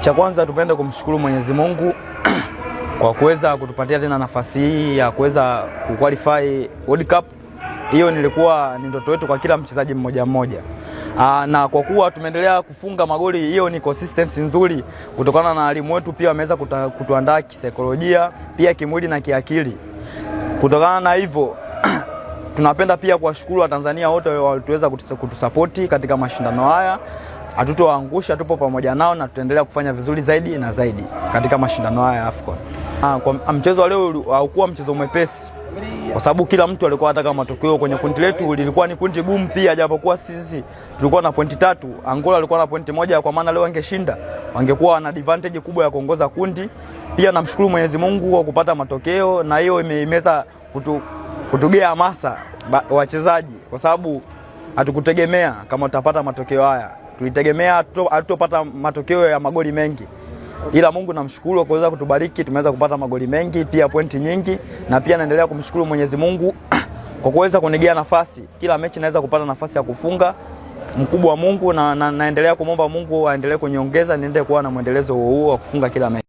Cha kwanza tupende kumshukuru Mwenyezi Mungu kwa kuweza kutupatia tena nafasi hii ya kuweza kuqualify World Cup. Hiyo nilikuwa ni ndoto yetu kwa kila mchezaji mmoja mmoja. Na kwa kuwa tumeendelea kufunga magoli, hiyo ni consistency nzuri kutokana na walimu wetu pia wameweza kutuandaa kisaikolojia, pia kimwili na kiakili. Kutokana na hivyo tunapenda pia kuwashukuru Watanzania wote walituweza kutusapoti katika mashindano haya. Hatutowaangusha, tupo pamoja nao na tutaendelea kufanya vizuri zaidi na zaidi katika mashindano haya ya AFCON. Kwa mchezo wa leo haukuwa mchezo mwepesi kwa sababu kila mtu alikuwa anataka matokeo. Kwenye kundi letu lilikuwa ni kundi gumu pia, japokuwa sisi tulikuwa na pointi 3, Angola walikuwa na pointi 1, kwa maana leo wangeshinda wangekuwa na advantage kubwa ya kuongoza kundi. Pia namshukuru Mwenyezi Mungu kwa kupata matokeo, na hiyo imeweza kutugea hamasa wachezaji, kwa sababu hatukutegemea kama tutapata matokeo haya. Tulitegemea hatutopata matokeo ya magoli mengi, ila Mungu namshukuru kwa kuweza kutubariki, tumeweza kupata magoli mengi, pia pointi nyingi, na pia naendelea kumshukuru Mwenyezi Mungu kwa kuweza kunigea nafasi. Kila mechi naweza kupata nafasi ya kufunga, mkubwa wa Mungu, na naendelea kumomba Mungu aendelee kuniongeza niende kuwa na muendelezo huo wa kufunga kila mechi.